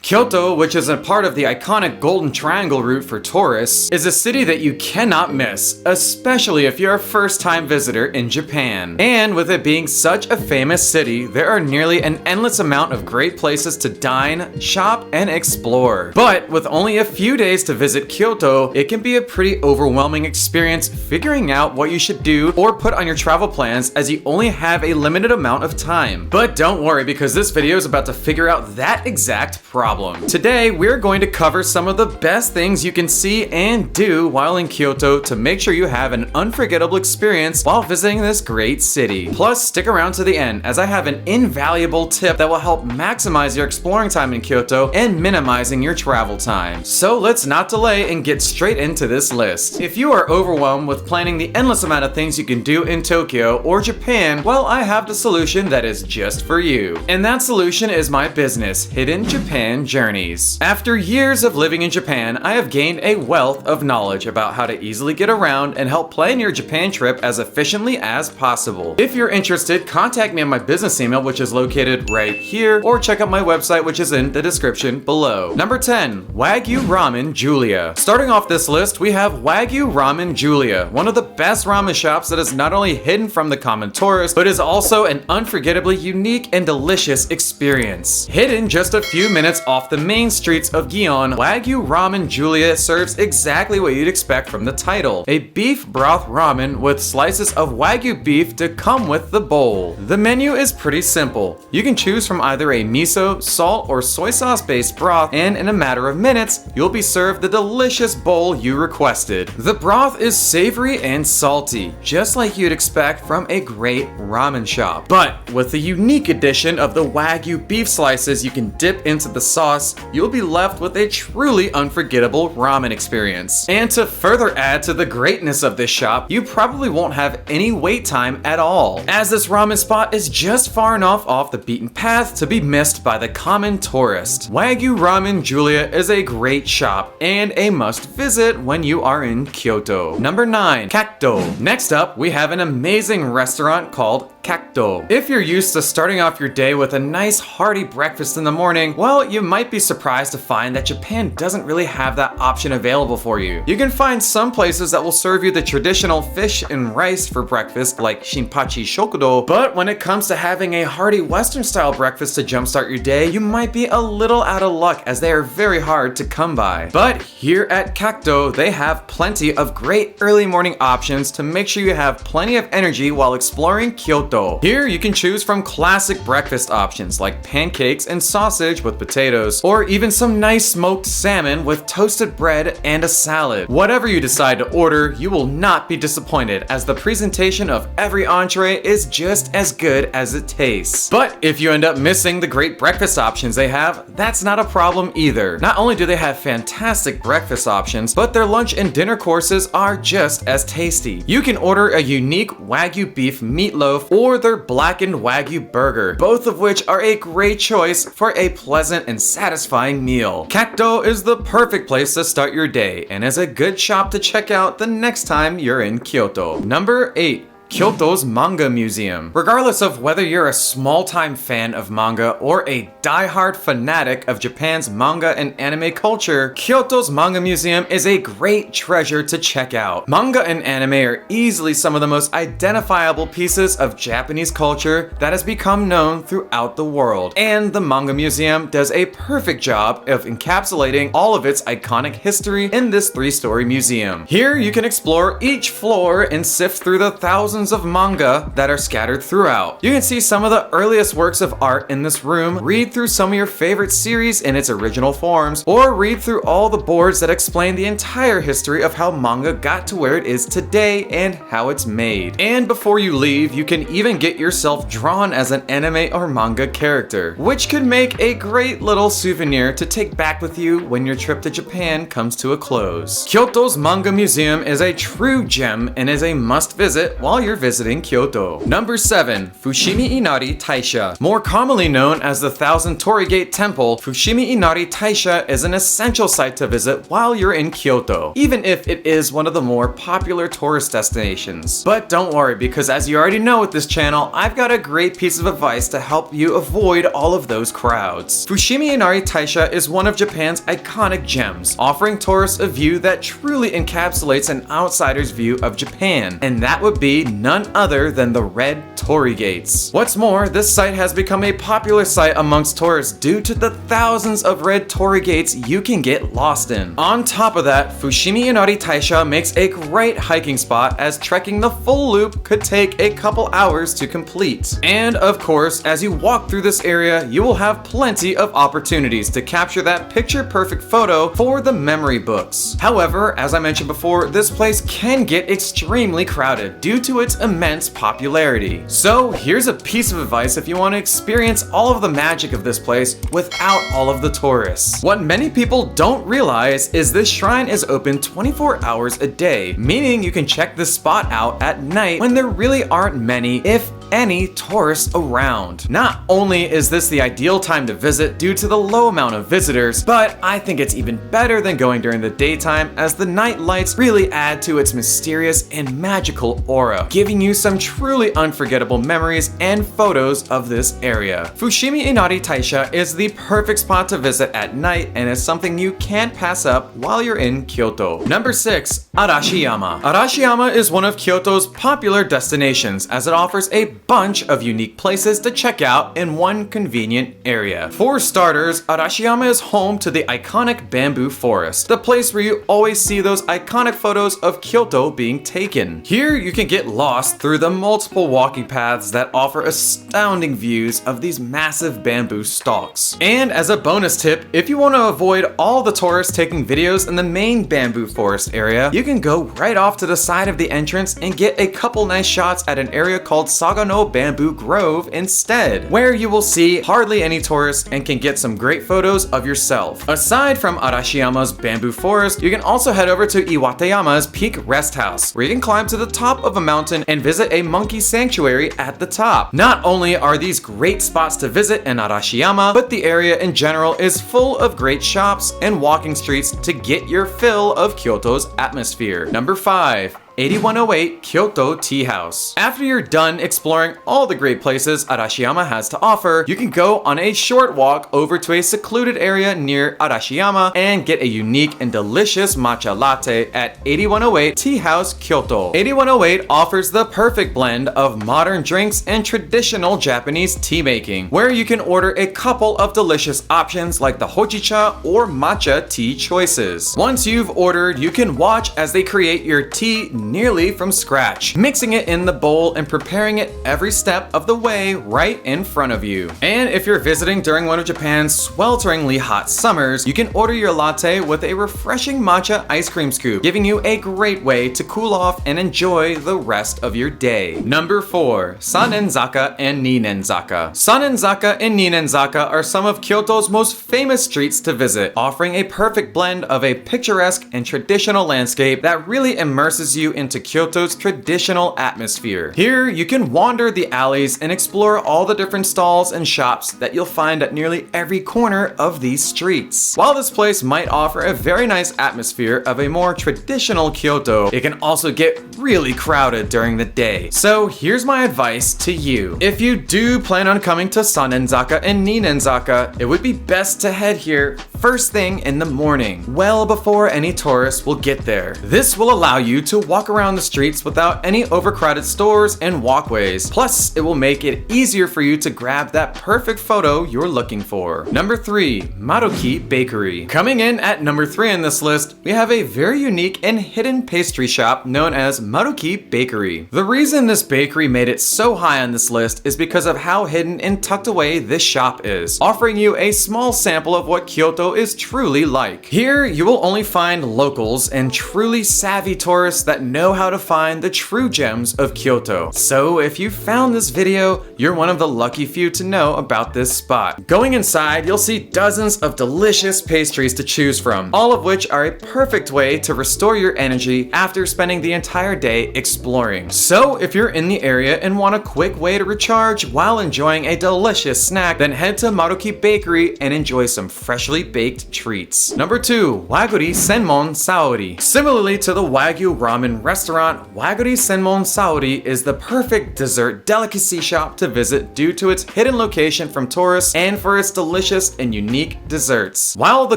Kyoto, which is a part of the iconic Golden Triangle route for tourists, is a city that you cannot miss, especially if you're a first-time visitor in Japan. And with it being such a famous city, there are nearly an endless amount of great places to dine, shop, and explore. But with only a few days to visit Kyoto, it can be a pretty overwhelming experience figuring out what you should do or put on your travel plans, as you only have a limited amount of time. But don't worry, because this video is about to figure out that exact problem. Today, we're going to cover some of the best things you can see and do while in Kyoto to make sure you have an unforgettable experience while visiting this great city. Plus, stick around to the end, as I have an invaluable tip that will help maximize your exploring time in Kyoto and minimizing your travel time. So let's not delay and get straight into this list. If you are overwhelmed with planning the endless amount of things you can do in Tokyo or Japan, well, I have the solution that is just for you. And that solution is my business, Hidden Japan Journeys. After years of living in Japan, I have gained a wealth of knowledge about how to easily get around and help plan your Japan trip as efficiently as possible. If you're interested, contact me on my business email, which is located right here, or check out my website, which is in the description below. Number 10, Wagyu Ramen Julia. Starting off this list, we have Wagyu Ramen Julia, one of the best ramen shops that is not only hidden from the common tourist, but is also an unforgettably unique and delicious experience. Hidden just a few minutes off the main streets of Gion, Wagyu Ramen Julia serves exactly what you'd expect from the title: a beef broth ramen with slices of Wagyu beef to come with the bowl. The menu is pretty simple. You can choose from either a miso, salt, or soy sauce based broth, and in a matter of minutes, you'll be served the delicious bowl you requested. The broth is savory and salty, just like you'd expect from a great ramen shop. But with the unique addition of the Wagyu beef slices you can dip into the sauce, you'll be left with a truly unforgettable ramen experience. And to further add to the greatness of this shop, you probably won't have any wait time at all, as this ramen spot is just far enough off the beaten path to be missed by the common tourist. Wagyu Ramen Julia is a great shop and a must visit when you are in Kyoto. Number 9, Kacto. Next up, we have an amazing restaurant called Kacto. If you're used to starting off your day with a nice hearty breakfast in the morning, well, you might be surprised to find that Japan doesn't really have that option available for you. You can find some places that will serve you the traditional fish and rice for breakfast, like Shinpachi Shokudo, but when it comes to having a hearty Western style breakfast to jumpstart your day, you might be a little out of luck, as they are very hard to come by. But here at Kacto, they have plenty of great early morning options to make sure you have plenty of energy while exploring Kyoto. Here you can choose from classic breakfast options like pancakes and sausage with potatoes, or even some nice smoked salmon with toasted bread and a salad. Whatever you decide to order, you will not be disappointed, as the presentation of every entree is just as good as it tastes. But if you end up missing the great breakfast options they have, that's not a problem either. Not only do they have fantastic breakfast options, but their lunch and dinner courses are just as tasty. You can order a unique Wagyu beef meatloaf or their blackened Wagyu burger, both of which are a great choice for a pleasant and satisfying meal. Kacto is the perfect place to start your day and is a good shop to check out the next time you're in Kyoto. Number 8, Kyoto's Manga Museum. Regardless of whether you're a small-time fan of manga or a die-hard fanatic of Japan's manga and anime culture, Kyoto's Manga Museum is a great treasure to check out. Manga and anime are easily some of the most identifiable pieces of Japanese culture that has become known throughout the world, and the Manga Museum does a perfect job of encapsulating all of its iconic history in this 3-story museum. Here you can explore each floor and sift through the thousands of manga that are scattered throughout. You can see some of the earliest works of art in this room, read through some of your favorite series in its original forms, or read through all the boards that explain the entire history of how manga got to where it is today and how it's made. And before you leave, you can even get yourself drawn as an anime or manga character, which could make a great little souvenir to take back with you when your trip to Japan comes to a close. Kyoto's Manga Museum is a true gem and is a must visit while you're you're visiting Kyoto. Number 7. Fushimi Inari Taisha. More commonly known as the Thousand Torii Gate Temple, Fushimi Inari Taisha is an essential site to visit while you're in Kyoto, even if it is one of the more popular tourist destinations. But don't worry, because as you already know with this channel, I've got a great piece of advice to help you avoid all of those crowds. Fushimi Inari Taisha is one of Japan's iconic gems, offering tourists a view that truly encapsulates an outsider's view of Japan, and that would be none other than the Red Torii Gates. What's more, this site has become a popular site amongst tourists due to the thousands of Red Torii Gates you can get lost in. On top of that, Fushimi Inari Taisha makes a great hiking spot, as trekking the full loop could take a couple hours to complete. And of course, as you walk through this area, you will have plenty of opportunities to capture that picture-perfect photo for the memory books. However, as I mentioned before, this place can get extremely crowded due to its immense popularity. So here's a piece of advice if you want to experience all of the magic of this place without all of the tourists. What many people don't realize is this shrine is open 24 hours a day, meaning you can check this spot out at night when there really aren't many, if any, tourists around. Not only is this the ideal time to visit due to the low amount of visitors, but I think it's even better than going during the daytime, as the night lights really add to its mysterious and magical aura, giving you some truly unforgettable memories and photos of this area. Fushimi Inari Taisha is the perfect spot to visit at night and is something you can't pass up while you're in Kyoto. Number 6. Arashiyama. Arashiyama is one of Kyoto's popular destinations, as it offers a bunch of unique places to check out in one convenient area. For starters, Arashiyama is home to the iconic bamboo forest, the place where you always see those iconic photos of Kyoto being taken. Here you can get lost through the multiple walking paths that offer astounding views of these massive bamboo stalks. And as a bonus tip, if you want to avoid all the tourists taking videos in the main bamboo forest area, you can go right off to the side of the entrance and get a couple nice shots at an area called Sagano Bamboo Grove instead, where you will see hardly any tourists and can get some great photos of yourself. Aside from Arashiyama's bamboo forest, you can also head over to Iwatayama's Peak Rest House, where you can climb to the top of a mountain and visit a monkey sanctuary at the top. Not only are these great spots to visit in Arashiyama, but the area in general is full of great shops and walking streets to get your fill of Kyoto's atmosphere. Number 5. 8108 Kyoto Tea House. After you're done exploring all the great places Arashiyama has to offer, you can go on a short walk over to a secluded area near Arashiyama and get a unique and delicious matcha latte at 8108 Tea House Kyoto. 8108 offers the perfect blend of modern drinks and traditional Japanese tea making, where you can order a couple of delicious options like the hojicha or matcha tea choices. Once you've ordered, you can watch as they create your tea nearly from scratch, mixing it in the bowl and preparing it every step of the way right in front of you. And if you're visiting during one of Japan's swelteringly hot summers, you can order your latte with a refreshing matcha ice cream scoop, giving you a great way to cool off and enjoy the rest of your day. Number 4. Sannenzaka and Ninnenzaka. Sannenzaka and Ninnenzaka are some of Kyoto's most famous streets to visit, offering a perfect blend of a picturesque and traditional landscape that really immerses you into Kyoto's traditional atmosphere. Here, you can wander the alleys and explore all the different stalls and shops that you'll find at nearly every corner of these streets. While this place might offer a very nice atmosphere of a more traditional Kyoto, it can also get really crowded during the day. So here's my advice to you. If you do plan on coming to Sannenzaka and Ninnenzaka, it would be best to head here first thing in the morning, well before any tourists will get there. This will allow you to walk around the streets without any overcrowded stores and walkways. Plus, it will make it easier for you to grab that perfect photo you're looking for. Number 3. Maruki Bakery. Coming in at number 3 on this list, we have a very unique and hidden pastry shop known as Maruki Bakery. The reason this bakery made it so high on this list is because of how hidden and tucked away this shop is, offering you a small sample of what Kyoto is truly like. Here, you will only find locals and truly savvy tourists that know know how to find the true gems of Kyoto. So if you found this video, you're one of the lucky few to know about this spot. Going inside, you'll see dozens of delicious pastries to choose from, all of which are a perfect way to restore your energy after spending the entire day exploring. So if you're in the area and want a quick way to recharge while enjoying a delicious snack, then head to Maruki Bakery and enjoy some freshly baked treats. Number 2, Wagyu Senmon Saori. Similarly to the Wagyu ramen restaurant, Wagyu Senmon Saori is the perfect dessert delicacy shop to visit due to its hidden location from tourists and for its delicious and unique desserts. While the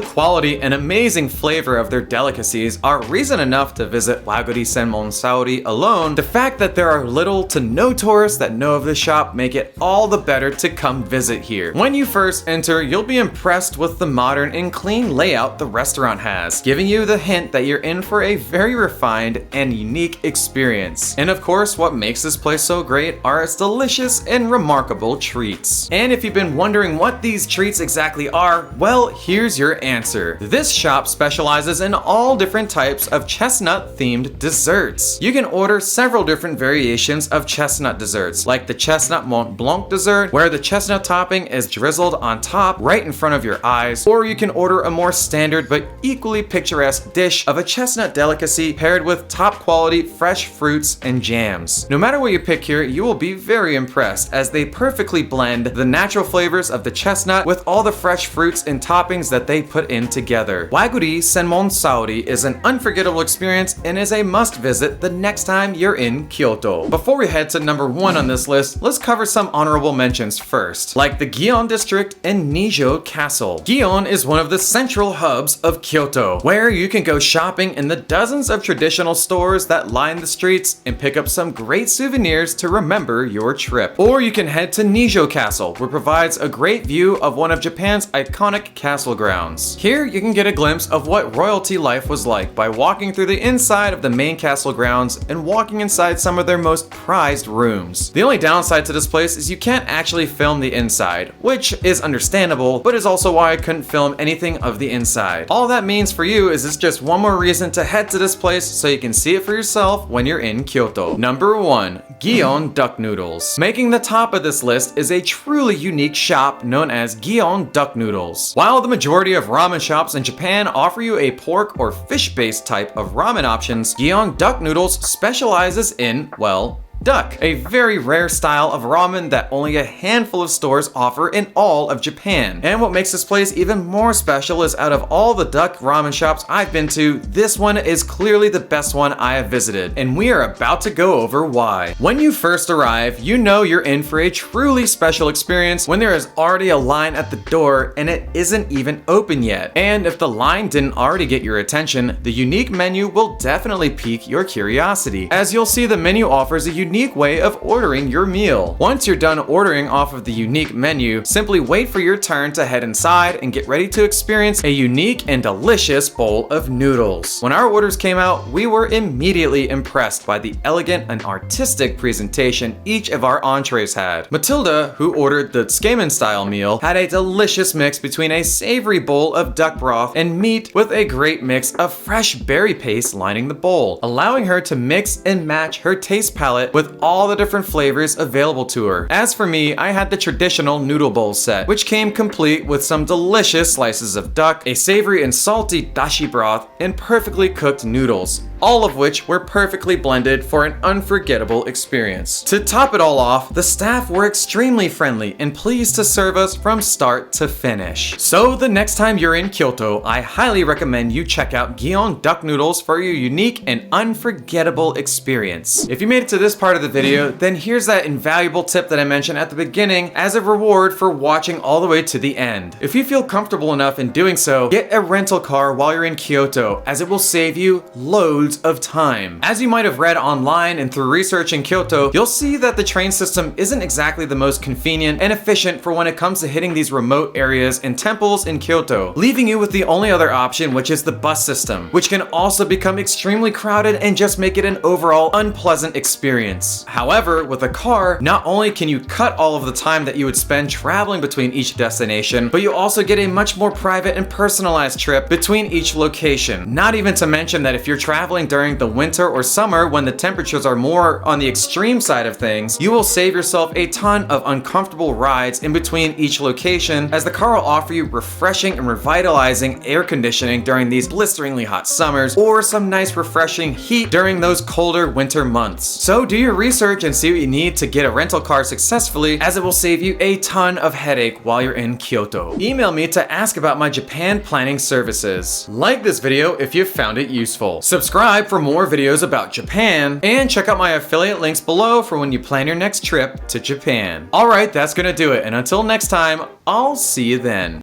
quality and amazing flavor of their delicacies are reason enough to visit Wagyu Senmon Saori alone, the fact that there are little to no tourists that know of the shop make it all the better to come visit here. When you first enter, you'll be impressed with the modern and clean layout the restaurant has, giving you the hint that you're in for a very refined and unique experience. And of course, what makes this place so great are its delicious and remarkable treats. And if you've been wondering what these treats exactly are, well, here's your answer. This shop specializes in all different types of chestnut-themed desserts. You can order several different variations of chestnut desserts, like the chestnut Mont Blanc dessert, where the chestnut topping is drizzled on top right in front of your eyes, or you can order a more standard but equally picturesque dish of a chestnut delicacy paired with top quality fresh fruits and jams. No matter what you pick here, you will be very impressed as they perfectly blend the natural flavors of the chestnut with all the fresh fruits and toppings that they put in together. Wagyu Senmon Saori is an unforgettable experience and is a must visit the next time you're in Kyoto. Before we head to number 1 on this list, let's cover some honorable mentions first, like the Gion District and Nijo Castle. Gion is one of the central hubs of Kyoto, where you can go shopping in the dozens of traditional stores that line the streets and pick up some great souvenirs to remember your trip. Or you can head to Nijo Castle, which provides a great view of one of Japan's iconic castle grounds. Here you can get a glimpse of what royalty life was like by walking through the inside of the main castle grounds and walking inside some of their most prized rooms. The only downside to this place is you can't actually film the inside, which is understandable, but is also why I couldn't film anything of the inside. All that means for you is it's just one more reason to head to this place so you can see it for yourself when you're in Kyoto. Number 1, Gion Duck Noodles. Making the top of this list is a truly unique shop known as Gion Duck Noodles. While the majority of ramen shops in Japan offer you a pork or fish-based type of ramen options, Gion Duck Noodles specializes in, well, duck, a very rare style of ramen that only a handful of stores offer in all of Japan. And what makes this place even more special is out of all the duck ramen shops I've been to, this one is clearly the best one I have visited, and we are about to go over why. When you first arrive, you know you're in for a truly special experience when there is already a line at the door and it isn't even open yet. And if the line didn't already get your attention, the unique menu will definitely pique your curiosity, as you'll see the menu offers a unique way of ordering your meal. Once you're done ordering off of the unique menu, simply wait for your turn to head inside and get ready to experience a unique and delicious bowl of noodles. When our orders came out, we were immediately impressed by the elegant and artistic presentation each of our entrees had. Matilda, who ordered the Tsukemen style meal, had a delicious mix between a savory bowl of duck broth and meat with a great mix of fresh berry paste lining the bowl, allowing her to mix and match her taste palette with all the different flavors available to her. As for me, I had the traditional noodle bowl set, which came complete with some delicious slices of duck, a savory and salty dashi broth, and perfectly cooked noodles, all of which were perfectly blended for an unforgettable experience. To top it all off, the staff were extremely friendly and pleased to serve us from start to finish. So the next time you're in Kyoto, I highly recommend you check out Gion Duck Noodles for your unique and unforgettable experience. If you made it to this part of the video, then here's that invaluable tip that I mentioned at the beginning as a reward for watching all the way to the end. If you feel comfortable enough in doing so, get a rental car while you're in Kyoto, as it will save you loads of time. As you might have read online and through research in Kyoto, you'll see that the train system isn't exactly the most convenient and efficient for when it comes to hitting these remote areas and temples in Kyoto, leaving you with the only other option, which is the bus system, which can also become extremely crowded and just make it an overall unpleasant experience. However, with a car, not only can you cut all of the time that you would spend traveling between each destination, but you also get a much more private and personalized trip between each location. Not even to mention that if you're traveling traveling during the winter or summer when the temperatures are more on the extreme side of things, you will save yourself a ton of uncomfortable rides in between each location, as the car will offer you refreshing and revitalizing air conditioning during these blisteringly hot summers, or some nice refreshing heat during those colder winter months. So do your research and see what you need to get a rental car successfully, as it will save you a ton of headache while you're in Kyoto. Email me to ask about my Japan planning services. Like this video if you found it useful. Subscribe for more videos about Japan, and check out my affiliate links below for when you plan your next trip to Japan. Alright, that's gonna do it, and until next time, I'll see you then.